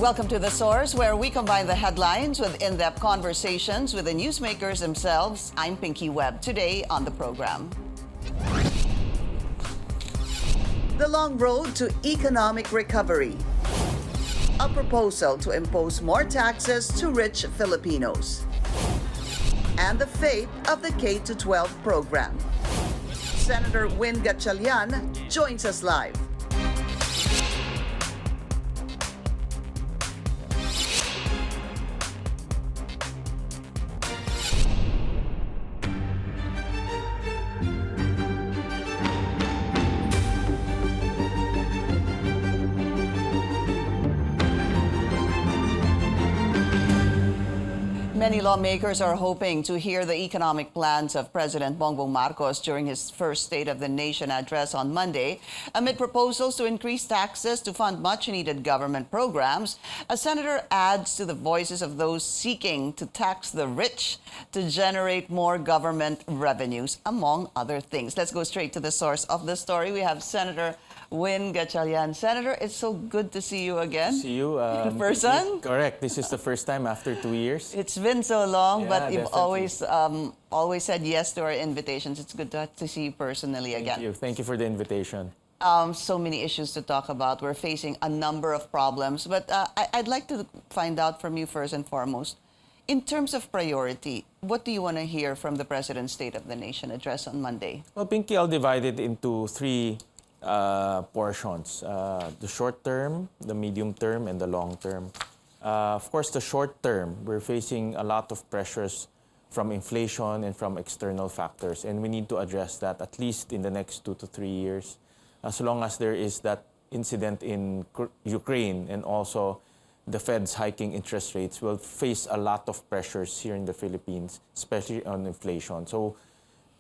Welcome to The Source, where we combine the headlines with in-depth conversations with the newsmakers themselves. I'm Pinky Webb. Today on the program, the long road to economic recovery. A proposal to impose more taxes to rich Filipinos. And the fate of the K-12 program. Senator Win Gatchalian joins us live. Many lawmakers are hoping to hear the economic plans of President Bongbong Marcos during his first State of the Nation address on Monday. Amid proposals to increase taxes to fund much-needed government programs, a senator adds to the voices of those seeking to tax the rich to generate more government revenues, among other things. Let's go straight to the source of the story. We have Senator Win Gatchalian. Senator, it's so good to see you again. See you in person. Correct. This is the first time after 2 years. It's been so long, Yeah, but you've definitely. always said yes to our invitations. It's good to see you personally again. Thank you for the invitation. So many issues to talk about. We're facing a number of problems, but I'd like to find out from you first and foremost, in terms of priority, what do you want to hear from the President's State of the Nation address on Monday? Well, Pinky, I'll divide it into three portions. The short term, the medium term, and the long term. Of course, the short term, we're facing a lot of pressures from inflation and from external factors, and we need to address that at least in the next 2 to 3 years. As long as there is that incident in Ukraine and also the Fed's hiking interest rates, will face a lot of pressures here in the Philippines, especially on inflation. So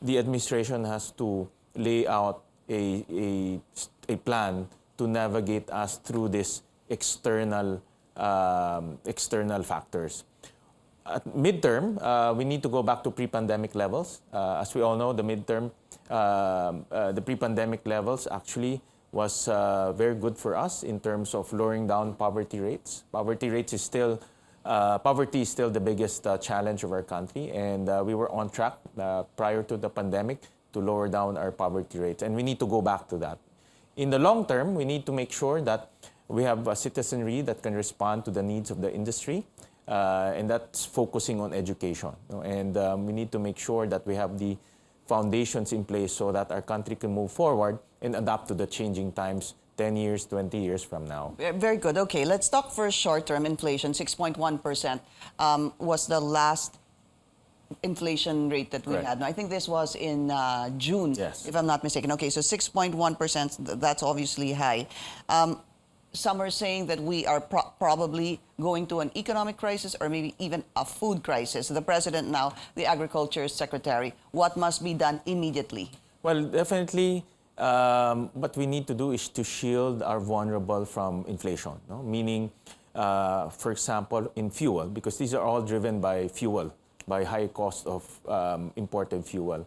the administration has to lay out a plan to navigate us through this external factors. At midterm, we need to go back to pre-pandemic levels. As we all know, the pre-pandemic levels actually was very good for us in terms of lowering down poverty rates. Poverty is still the biggest challenge of our country, and we were on track prior to the pandemic to lower down our poverty rates, and we need to go back to that. In the long term, we need to make sure that we have a citizenry that can respond to the needs of the industry, and that's focusing on education. And we need to make sure that we have the foundations in place so that our country can move forward and adapt to the changing times 10 years, 20 years from now. Very good. Okay, let's talk first short-term inflation. 6.1% was the last inflation rate that we had. Now, I think this was in June, yes, if I'm not mistaken. Okay, so 6.1%, that's obviously high. Some are saying that we are probably going to an economic crisis or maybe even a food crisis. The President now, the Agriculture Secretary, what must be done immediately? Well, definitely, what we need to do is to shield our vulnerable from inflation, no? Meaning, for example, in fuel, because these are all driven by fuel, by high cost of imported fuel.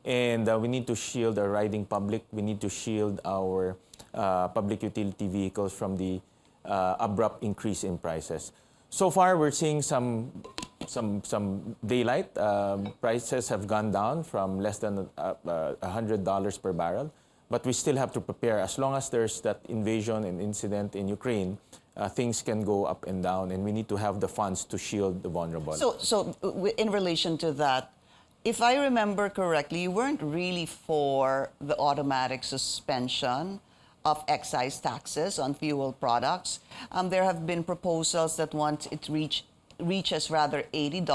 And we need to shield our riding public. We need to shield our public utility vehicles from the abrupt increase in prices. So far, we're seeing some daylight. Prices have gone down from less than $100 per barrel, but we still have to prepare. As long as there's that invasion and incident in Ukraine, things can go up and down, and we need to have the funds to shield the vulnerable. So in relation to that, if I remember correctly, you weren't really for the automatic suspension of excise taxes on fuel products. There have been proposals that once it reaches rather $80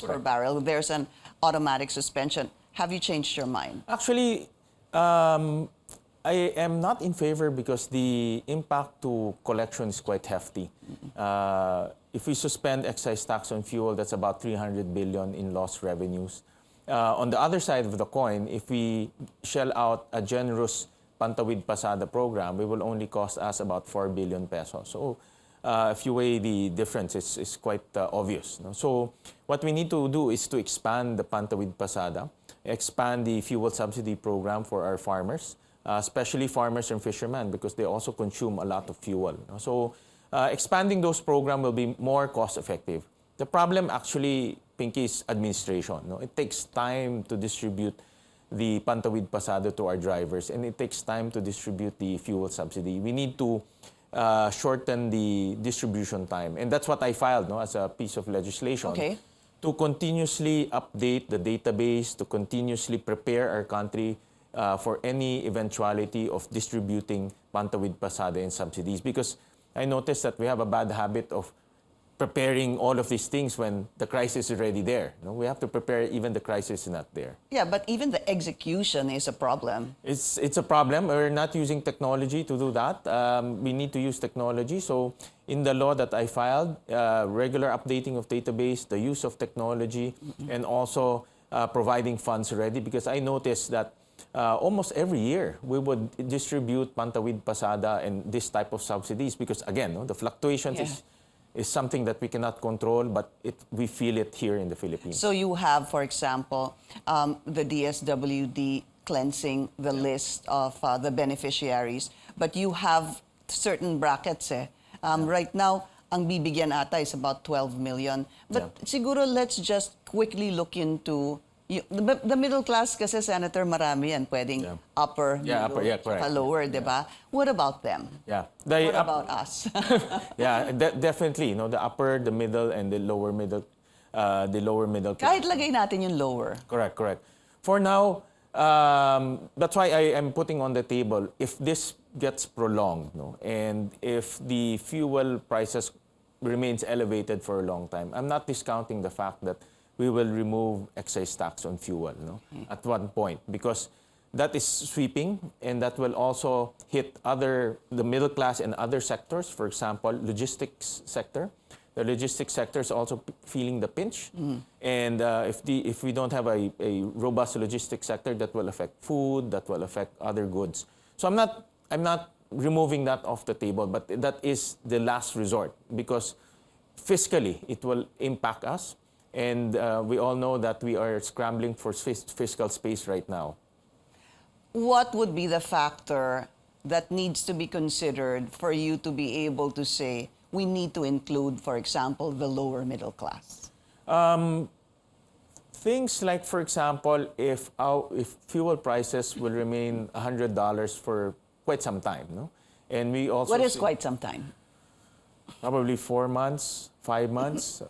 per barrel, there's an automatic suspension. Have you changed your mind? Actually, I am not in favor because the impact to collection is quite hefty. If we suspend excise tax on fuel, that's about 300 billion in lost revenues. On the other side of the coin, if we shell out a generous Pantawid Pasada program, it will only cost us about 4 billion pesos. So if you weigh the difference, it's quite obvious. No? So what we need to do is to expand the Pantawid Pasada, expand the fuel subsidy program for our farmers, especially farmers and fishermen, because they also consume a lot of fuel. No? So expanding those programs will be more cost-effective. The problem actually, Pinky, is administration. No? It takes time to distribute the Pantawid Pasado to our drivers, and it takes time to distribute the fuel subsidy. We need to shorten the distribution time. And that's what I filed, no, as a piece of legislation. Okay. To continuously update the database, to continuously prepare our country for any eventuality of distributing Pantawid Pasada and subsidies. Because I noticed that we have a bad habit of preparing all of these things when the crisis is already there. No? We have to prepare even the crisis is not there. Yeah, but even the execution is a problem. It's a problem. We're not using technology to do that. We need to use technology. So in the law that I filed, regular updating of database, the use of technology, and also providing funds already. Because I noticed that almost every year we would distribute Pantawid Pasada and this type of subsidies. Because again, no, the fluctuations is something that we cannot control, but we feel it here in the Philippines. So you have, for example, the DSWD cleansing the list of the beneficiaries, but you have certain brackets. Right now, ang bibigyan ata is about 12 million. But siguro let's just quickly look into the middle class kasi, Senator, marami yan pwedeng upper, middle, correct. lower, di ba? What about them? Yeah. What about us? Yeah, definitely. No, the upper, the middle, and the lower middle class. Kahit lagay natin yung lower. Correct. For now, that's why I am putting on the table, if this gets prolonged, no, and if the fuel prices remains elevated for a long time, I'm not discounting the fact that we will remove excise tax on fuel, no, at one point, because that is sweeping, and that will also hit the middle class and other sectors. For example, logistics sector. The logistics sector is also feeling the pinch, and if we don't have a robust logistics sector, that will affect food, that will affect other goods. So I'm not removing that off the table, but that is the last resort, because fiscally it will impact us. And we all know that we are scrambling for fiscal space right now. What would be the factor that needs to be considered for you to be able to say we need to include, for example, the lower middle class? Things like, for example, if fuel prices will remain $100 for quite some time, no? And we also What is quite some time? Probably 4 months, 5 months,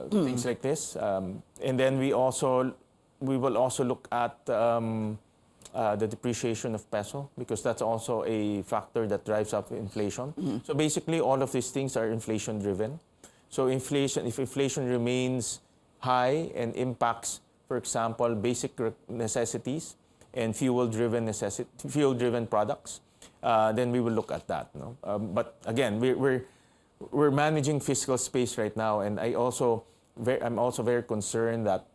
things like this. And then we will also look at the depreciation of peso, because that's also a factor that drives up inflation. So basically, all of these things are inflation-driven. So if inflation remains high and impacts, for example, basic necessities and fuel-driven products, then we will look at that. No? But again, we're managing fiscal space right now, and I'm also very concerned that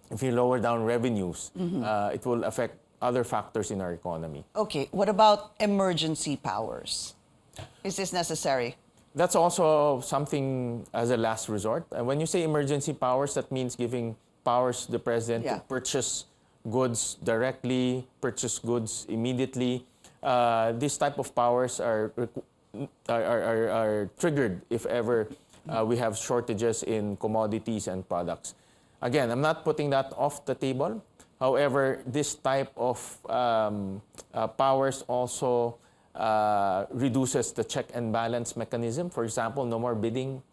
if you lower down revenues, it will affect other factors in our economy. Okay, what about emergency powers? Is this necessary? That's also something as a last resort. And when you say emergency powers, that means giving powers to the president to purchase goods directly, purchase goods immediately. These type of powers are triggered if ever we have shortages in commodities and products. Again, I'm not putting that off the table. However, this type of powers also reduces the check and balance mechanism. For example, no more bidding,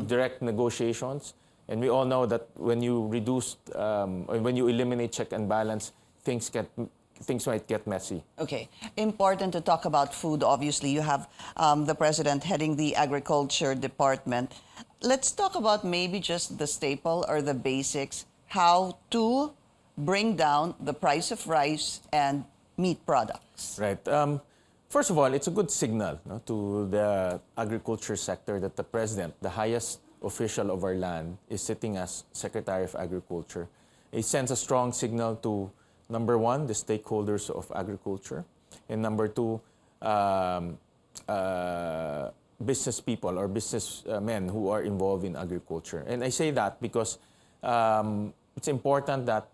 direct negotiations. And we all know that when you when you eliminate check and balance, things might get messy. Okay, important to talk about food. Obviously, you have the president heading the agriculture department. Let's talk about maybe just the staple or the basics, how to bring down the price of rice and meat products. Right. First of all, it's a good signal, no, to the agriculture sector that the president, the highest official of our land, is sitting as Secretary of Agriculture. It sends a strong signal to, number one, the stakeholders of agriculture, and number two, business people or businessmen who are involved in agriculture. And I say that because it's important that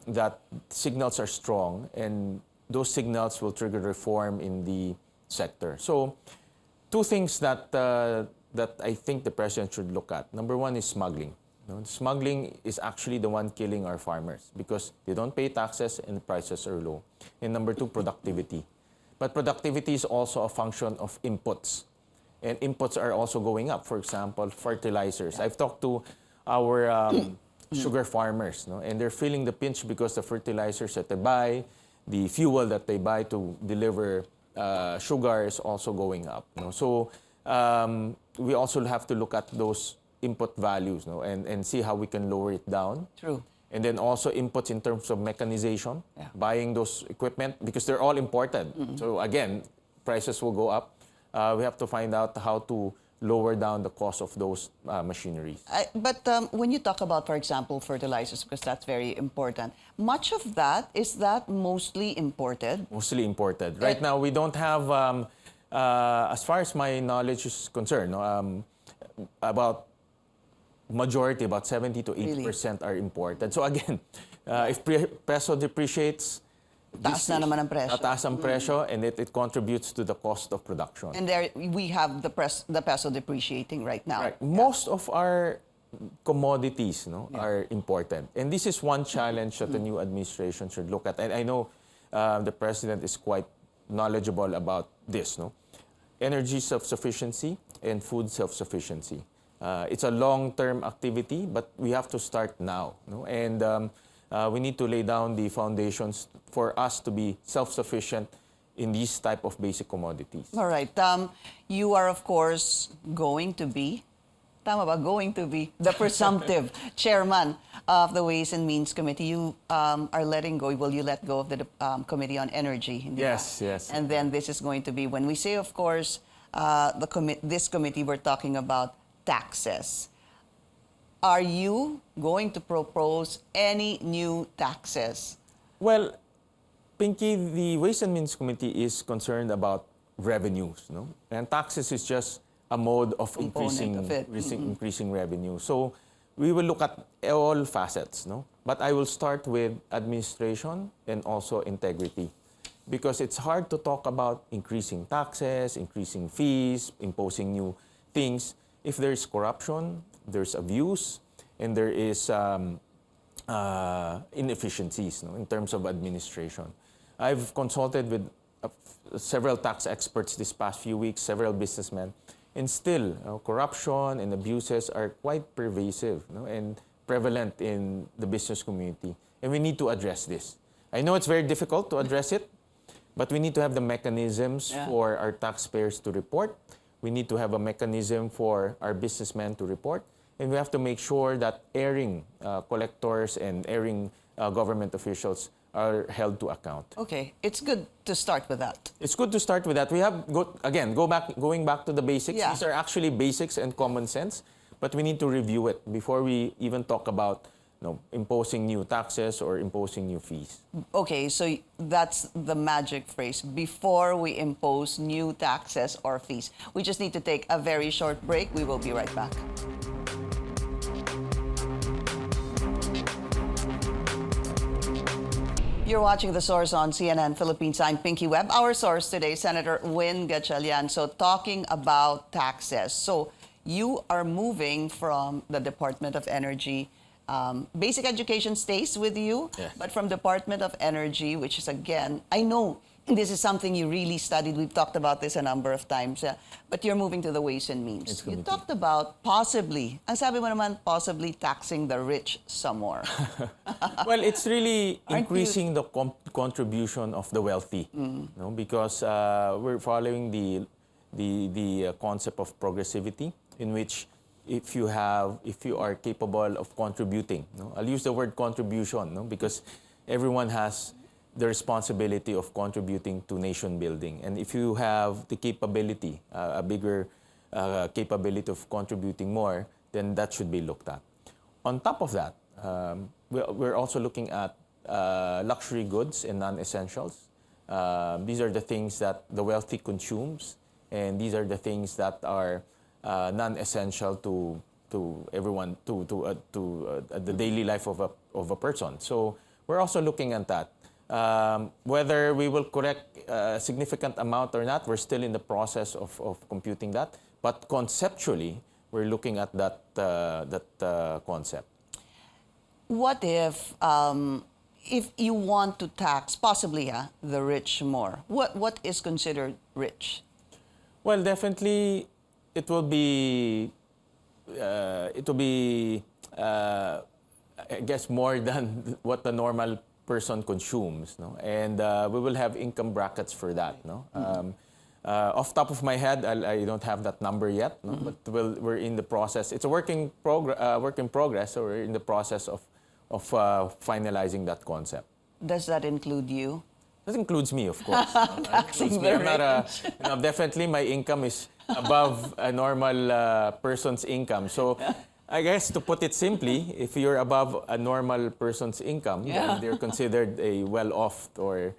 that signals are strong, and those signals will trigger reform in the sector. So, two things that that I think the president should look at. Number one is smuggling. Smuggling is actually the one killing our farmers because they don't pay taxes and the prices are low. And number two, productivity. But productivity is also a function of inputs. And inputs are also going up. For example, fertilizers. I've talked to our sugar farmers, and they're feeling the pinch because the fertilizers that they buy, the fuel that they buy to deliver sugar is also going up. So we also have to look at those input values, and see how we can lower it down. True. And then also inputs in terms of mechanization, buying those equipment, because they're all imported. So again, prices will go up. We have to find out how to lower down the cost of those machineries. But when you talk about, for example, fertilizers, because that's very important, much of that, is that mostly imported? Mostly imported. Right now, we don't have, as far as my knowledge is concerned, about 70 to 80% are imported. So again, if peso depreciates, Taas na naman ang presyo. Taas ang presyo, and it contributes to the cost of production. And there we have the peso depreciating right now. Right. Most of our commodities are imported. And this is one challenge that the new administration should look at. And I know the president is quite knowledgeable about this. Energy self-sufficiency and food self-sufficiency. It's a long-term activity, but we have to start now. And we need to lay down the foundations for us to be self-sufficient in these type of basic commodities. All right. You are, of course, going to be the presumptive chairman of the Ways and Means Committee. You are letting go. Will you let go of the Committee on Energy? Yes, yes. And then this is going to be, when we say, of course, this committee, we're talking about taxes. Are you going to propose any new taxes? Well, Pinky, the Ways and Means Committee is concerned about revenues, and taxes is just a mode of increasing revenue. So we will look at all facets, But I will start with administration and also integrity, because it's hard to talk about increasing taxes, increasing fees, imposing new things if there's corruption, there's abuse, and there is inefficiencies in terms of administration. I've consulted with several tax experts this past few weeks, several businessmen, and still corruption and abuses are quite pervasive and prevalent in the business community. And we need to address this. I know it's very difficult to address it, but we need to have the mechanisms for our taxpayers to report. We need to have a mechanism for our businessmen to report. And we have to make sure that erring collectors and erring government officials are held to account. Okay, it's good to start with that. It's good to start with that. We have, going back to the basics. Yeah. These are actually basics and common sense, but we need to review it before we even talk about imposing new taxes or imposing new fees. Okay, so that's the magic phrase, before we impose new taxes or fees. We just need to take a very short break. We will be right back. You're watching The Source on CNN Philippines. I'm Pinky Webb. Our source today, Senator Win Gatchalian. So talking about taxes. So you are moving from the Department of Energy. Basic education stays with you, but from Department of Energy, which is, again, I know this is something you really studied. We've talked about this a number of times, but you're moving to the Ways and Means. You talked about possibly, ang sabi mo naman, possibly taxing the rich some more. Well, it's really increasing the contribution of the wealthy, because we're following the concept of progressivity, in which if you are capable of contributing, I'll use the word contribution, because everyone has the responsibility of contributing to nation building. And if you have the capability, a bigger capability of contributing more, then that should be looked at. On top of that, we're also looking at luxury goods and non-essentials. These are the things that the wealthy consumes, and these are the things that are non-essential to everyone, to the daily life of a person. So we're also looking at that. Whether we will correct a significant amount or not, we're still in the process of computing that. But conceptually, we're looking at that concept. What if you want to tax possibly the rich more? What is considered rich? Well, definitely, it will be I guess more than what the normal person consumes, no? And we will have income brackets for that, no? Off top of my head, I don't have that number yet, no? But we're in the process. It's a work in progress, so we're in the process of finalizing that concept. Does that include you? That includes me, of course. Taxing the I'm not rich. definitely my income is above a normal person's income. So I guess to put it simply, if you're above a normal person's income, then they're considered a well-off or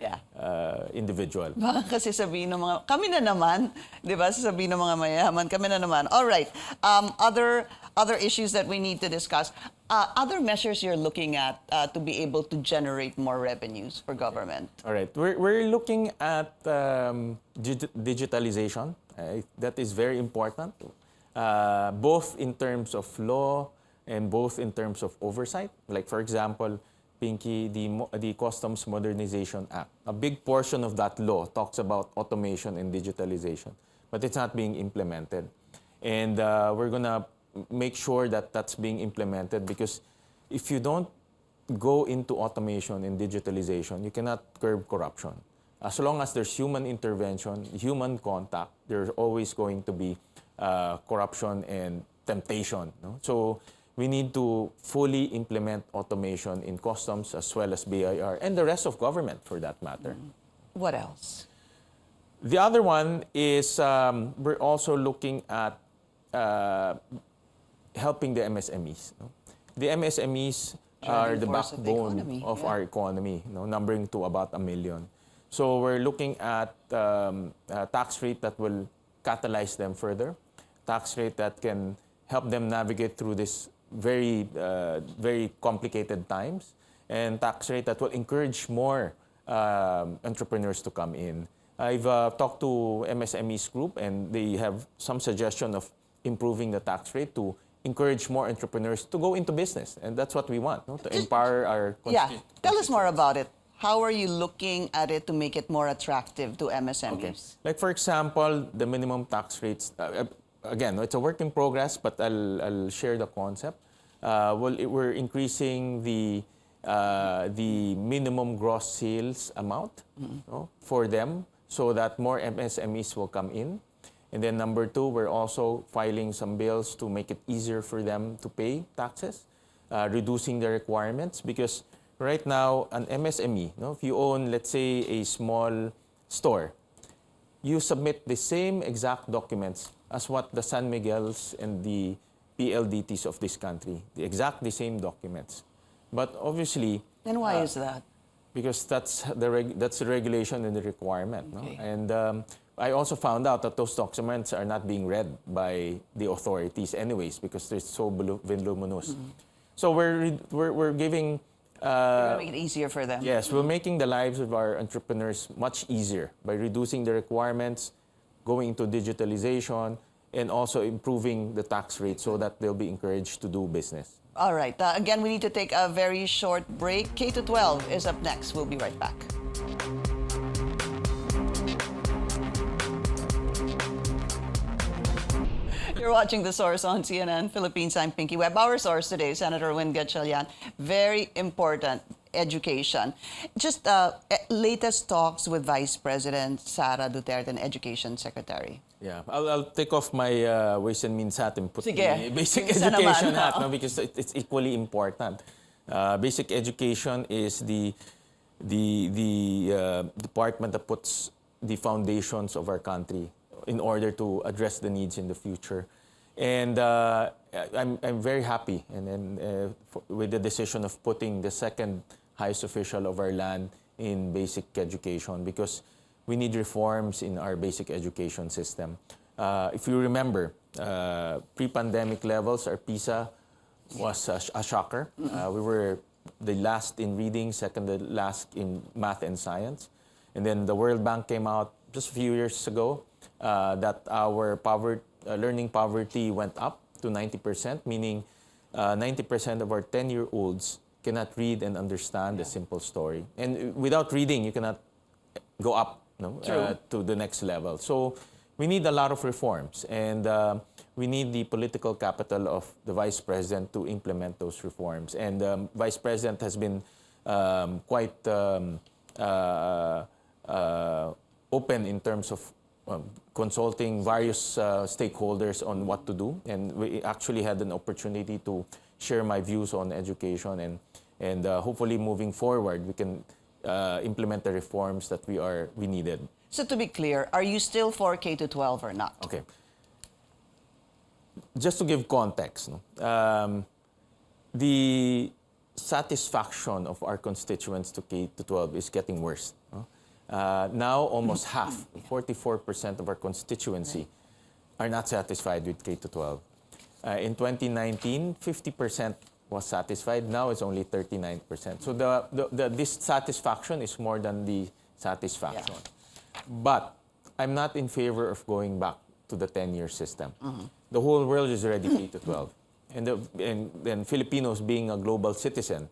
individual. Baka kasi sabihin ng mga, kami na naman, di ba? Sasabihin ng mga mayaman, kami na naman. All right. Other issues that we need to discuss. Other measures you're looking at to be able to generate more revenues for government. All right. We're looking at digitalization. That is very important. Both in terms of law and both in terms of oversight. Like, for example, Pinky, the Customs Modernization Act. A big portion of that law talks about automation and digitalization, but it's not being implemented. And we're going to make sure that that's being implemented, because if you don't go into automation and digitalization, you cannot curb corruption. As long as there's human intervention, human contact, there's always going to be corruption and temptation. No? So we need to fully implement automation in customs as well as BIR and the rest of government for that matter. What else? The other one is we're also looking at helping the MSMEs. No? The MSMEs are the backbone of our economy, numbering to about 1 million. So we're looking at a tax rate that will catalyze them further, tax rate that can help them navigate through this very complicated times, and tax rate that will encourage more entrepreneurs to come in. I've talked to MSMEs group, and they have some suggestion of improving the tax rate to encourage more entrepreneurs to go into business, and that's what we want, to empower our constituents. Tell us more about it. How are you looking at it to make it more attractive to MSMEs? Okay. Like, for example, the minimum tax rates. Again, it's a work in progress, but I'll share the concept. We're increasing the minimum gross sales amount for them, so that more MSMEs will come in. And then number two, we're also filing some bills to make it easier for them to pay taxes, reducing the requirements. Because right now, an MSME, if you own, let's say, a small store, you submit the same exact documents as what the San Miguel's and the PLDTs of this country, the same documents. But obviously... And why is that? Because that's the regulation and the requirement. Okay. And I also found out that those documents are not being read by the authorities anyways, because they're so voluminous. So we're giving... We're make it easier for them. Yes, we're making the lives of our entrepreneurs much easier by reducing the requirements, going into digitalization, and also improving the tax rate so that they'll be encouraged to do business. All right. Again, we need to take a very short break. K-12 is up next. We'll be right back. You're watching The Source on CNN Philippines. I'm Pinky Webb. Our source today, Senator Win Gatchalian. Very important, education. Just latest talks with Vice President Sara Duterte and Education Secretary. Yeah, I'll take off my Ways and Means hat and put the basic Minsan education naman, hat, because it's equally important. Basic education is the department that puts the foundations of our country in order to address the needs in the future. And I'm very happy with the decision of putting the second highest official of our land in basic education, because we need reforms in our basic education system. If you remember, pre-pandemic levels, our PISA was a shocker. We were the last in reading, second to last in math and science. And then the World Bank came out just a few years ago that our learning poverty went up to 90%, meaning 90% of our 10-year-olds cannot read and understand a simple story. And without reading, you cannot go up to the next level. So we need a lot of reforms, and we need the political capital of the Vice President to implement those reforms. And the Vice President has been quite open in terms of consulting various stakeholders on what to do. And we actually had an opportunity to share my views on education, and hopefully moving forward, we can implement the reforms that we needed. So to be clear, are you still for K-12 or not? Okay. Just to give context, the satisfaction of our constituents to K-12 is getting worse. Now, almost half, 44% of our constituency are not satisfied with K-12. In 2019, 50% was satisfied. Now it's only 39%. So the dissatisfaction is more than the satisfaction. Yeah. But I'm not in favor of going back to the 10-year system. The whole world is already K-12. And then Filipinos, being a global citizen,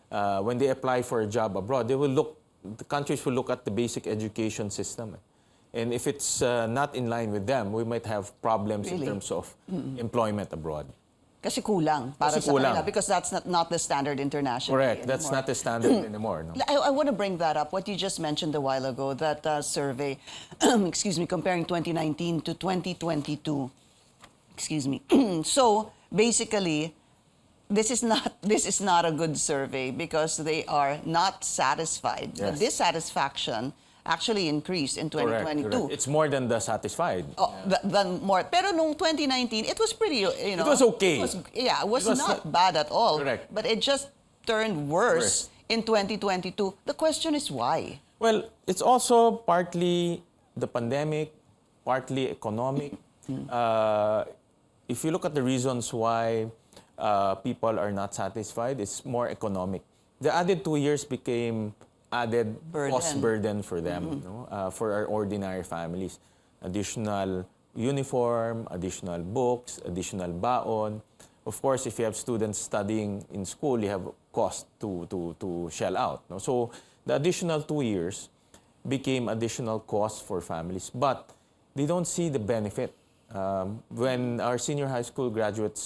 when they apply for a job abroad, the countries will look at the basic education system. And if it's not in line with them, we might have problems in terms of employment abroad. Kasi kulang para Kasi sa kulang. kanila, because that's not the standard internationally. Correct. That's not the standard anymore. No? I want to bring that up, what you just mentioned a while ago, that survey, excuse me, comparing 2019 to 2022. Excuse me. So basically, this is not a good survey because they are not satisfied. Yes. The dissatisfaction actually increased in 2022. Correct. It's more than the satisfied. Oh, than more. Pero nung 2019, it was pretty, you know. It was okay. It was was not bad at all. Correct. But it just turned worse in 2022. The question is why? Well, it's also partly the pandemic, partly economic. If you look at the reasons why people are not satisfied, it's more economic. The added 2 years became added cost burden for them, for our ordinary families. Additional uniform, additional books, additional baon. Of course, if you have students studying in school, you have cost to shell out. No? So the additional 2 years became additional cost for families, but they don't see the benefit. When our senior high school graduate,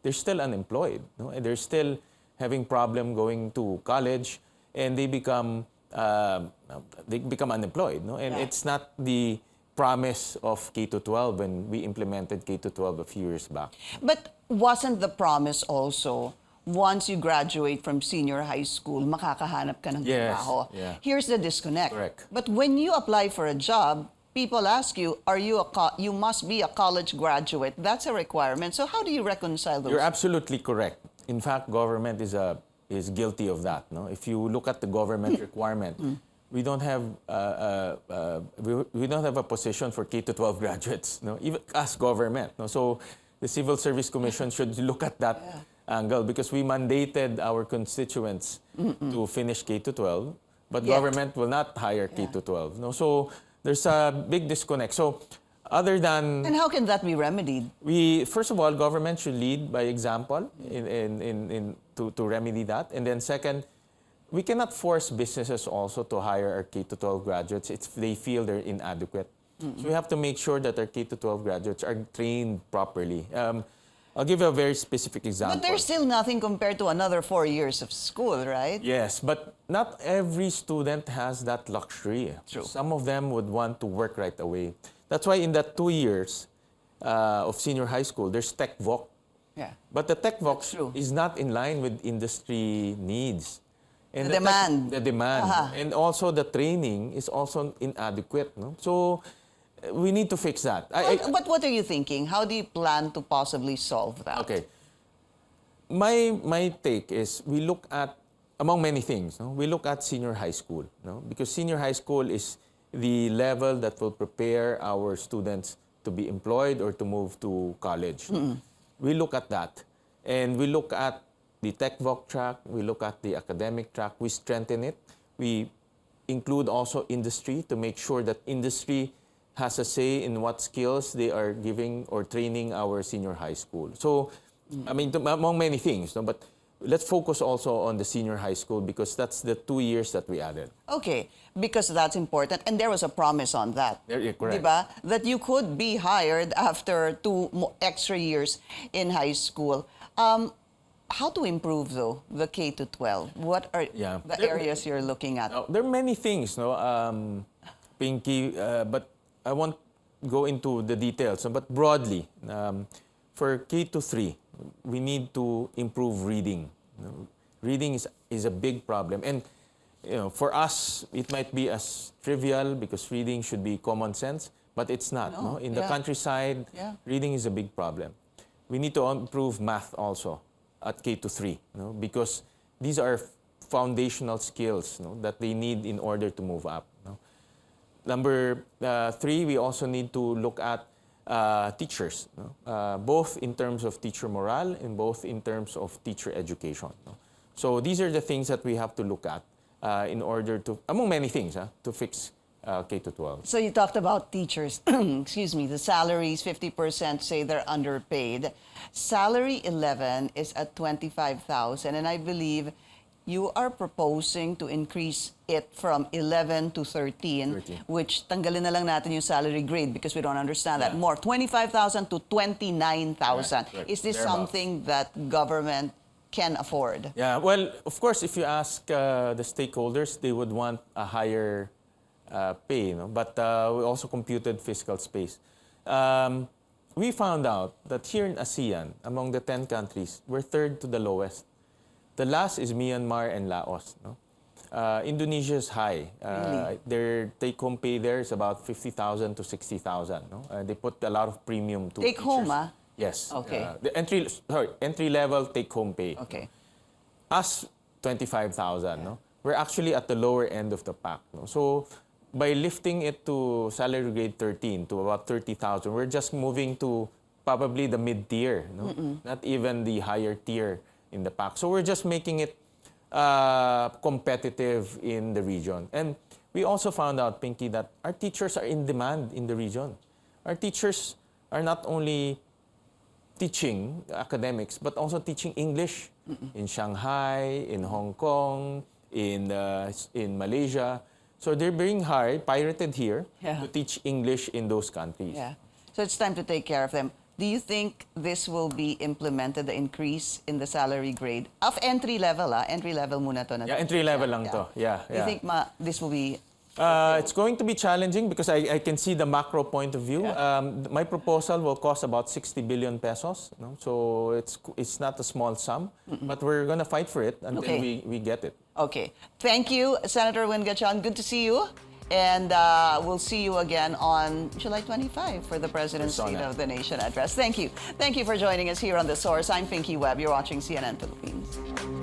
they're still unemployed. No? And they're still having problem going to college, and they become unemployed. No? And it's not the promise of K-12 when we implemented K-12 a few years back. But wasn't the promise also, once you graduate from senior high school, makakahanap ka ng trabaho? Yeah. Here's the disconnect. Correct. But when you apply for a job, people ask you, you must be a college graduate. That's a requirement. So how do you reconcile those? You're absolutely correct. In fact, government is guilty of that. No? If you look at the government requirement, we don't have we don't have a position for K-12 graduates. No? Even as government. No? So the Civil Service Commission should look at that angle, because we mandated our constituents to finish K-12, but government will not hire K-12. No? So there's a big disconnect. So other than... And how can that be remedied? First of all, government should lead by example to remedy that. And then second, we cannot force businesses also to hire our K-12 graduates if they feel they're inadequate. So we have to make sure that our K-12 graduates are trained properly. I'll give you a very specific example. But there's still nothing compared to another 4 years of school, right? Yes, but not every student has that luxury. True. Some of them would want to work right away. That's why in that 2 years of senior high school, there's Tech Voc. Yeah. But the Tech Voc is not in line with industry needs. And The demand. The demand. Uh-huh. And also the training is also inadequate. No? So we need to fix that. But what are you thinking? How do you plan to possibly solve that? Okay. My take is we look at, among many things, no? We look at senior high school. No? Because senior high school is the level that will prepare our students to be employed or to move to college. We look at that. And we look at the TechVoc track, we look at the academic track, we strengthen it. We include also industry to make sure that industry has a say in what skills they are giving or training our senior high school. So, I mean, among many things, no, but let's focus also on the senior high school because that's the 2 years that we added. Okay, because that's important. And there was a promise on that. Correct. Diba? That you could be hired after 2 extra years in high school. How to improve, though, the K to 12? What are the areas you're looking at? There are many things, no, Pinky, but I won't go into the details. But broadly, for K to 3, we need to improve reading. Reading is a big problem. And for us, it might be as trivial because reading should be common sense, but it's not. No? In the countryside, reading is a big problem. We need to improve math also at K to 3, because these are foundational skills that they need in order to move up. Number 3, we also need to look at teachers, both in terms of teacher morale and both in terms of teacher education. So these are the things that we have to look at in order to, among many things, to fix K to 12. So you talked about teachers, excuse me, the salaries, 50% say they're underpaid. Salary 11 is at 25,000, and I believe you are proposing to increase it from 11 to 13, which tanggalin na lang natin yung salary grade because we don't understand that more. 25,000 to 29,000. Is this something that government can afford? Yeah, well, of course, if you ask the stakeholders, they would want a higher pay, but we also computed fiscal space. We found out that here in ASEAN, among the 10 countries, we're third to the lowest. The last is Myanmar and Laos. Indonesia is high. Really? Their take-home pay there is about 50,000 to 60,000. They put a lot of premium to Take teachers. home, Yes. Okay. The entry-level take-home pay. Okay. Us, 25,000. We're actually at the lower end of the pack. So by lifting it to salary grade 13 to about 30,000, we're just moving to probably the mid-tier, not even the higher tier in the pack. So we're just making it competitive in the region. And we also found out, Pinky, that our teachers are in demand in the region. Our teachers are not only teaching academics, but also teaching English in Shanghai, in Hong Kong, in Malaysia. So they're being hired, pirated here, to teach English in those countries. Yeah. So it's time to take care of them. Do you think this will be implemented, the increase in the salary grade of entry level? Entry level muna to. Yeah, entry level lang to. Yeah. Do you think this will be? It's going to be challenging because I can see the macro point of view. My proposal will cost about 60 billion pesos. So it's not a small sum, but we're going to fight for it until we get it. Okay. Thank you, Senator Win Gatchalian. Good to see you. And we'll see you again on July 25 for the President's State of the Nation address. Thank you. Thank you for joining us here on The Source. I'm Pinky Webb. You're watching CNN Philippines.